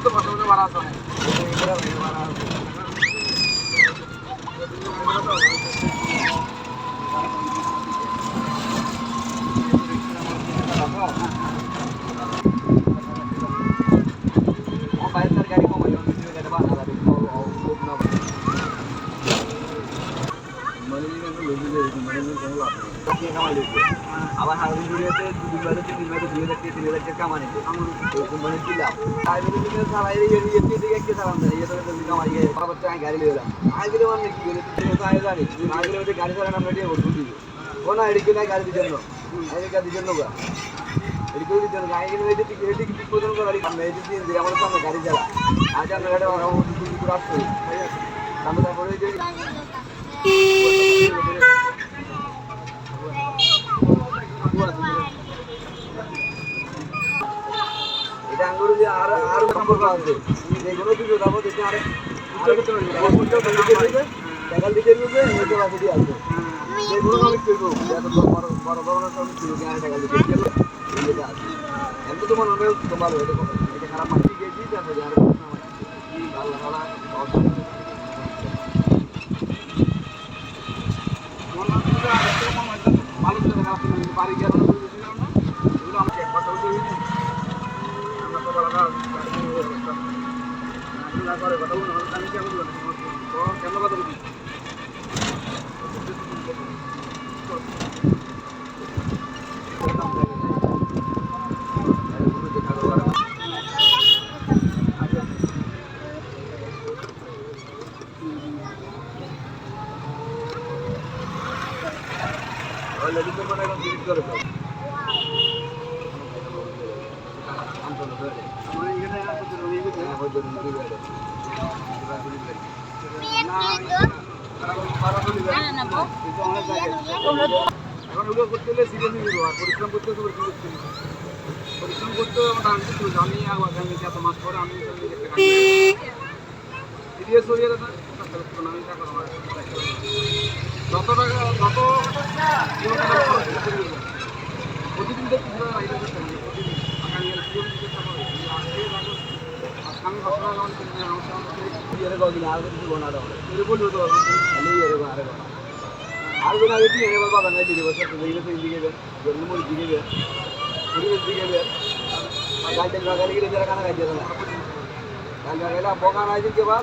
তো পাশাপাশি ভাড়া আছে গাড়ি কমাই আবার হারবিন জুড়িয়েতে 2 দিন বাদে 3,000 টাকা কামানি কোম্পানি দিলাম সারাই একটি সালাম দেয় কামাই আবার গাড়ি লিলাম আগে মানে কি করে জানি আগে গাড়ি চালান আমরা দিয়ে বলবো দিব ও না এদিকে নাই গাড়ি দিতেন না আগে গাড়ি দিতেন না এদিকে দিতেন গাড়ি কিনে এদিকে ঠিক পর্যন্ত গাড়ি আমরা এদিকে দিয়ে আমাদের সামনে গাড়ি চালা আজ আমরা গাড়ি পুরো আসছে আমরা তারপরে এটা আঙ্গুর দিয়ে আর সম্পর্ক আছে যেগুলো কিছু যাবো দেখে আরেক টাকাল দিকে নিবে হয়তো বাকি দিয়ে আসবে যেগুলো আমি করবো এত বড় ধরনের সব কিছু টাকাল দিকে গেল এটা আছে এমন তো মনে হবে তোমার এটা খারাপ মাটি গিয়েছি তারপরে আর ভালো ভালো ভালো বাড়ি গেল এগুলো আমাকে কথা বলতে করে কথা বলুন আমি কেমন কেমন কথা বলি এখন ওগুলো করতে হলে সিরিয়াস নিয়ে আর পরিশ্রম করতে পরিশ্রম করতে আমি আগামী এত মাস পরে আমি সিরিয়াস হয়ে গেলে আমি টাকা যত টাকা যত প্রতিদিন তো আমি আর কোনো আগে দিয়ে নেবার বাবা নাই দিদি বছর দিকে দিকে জন্মমূল দিকে পরিবেশ দিকে গাড়ি গাড়ি গেলে যারা কানা গাড়ি যেত না গাড়ি গাড়ি বকা নাই দিকে বা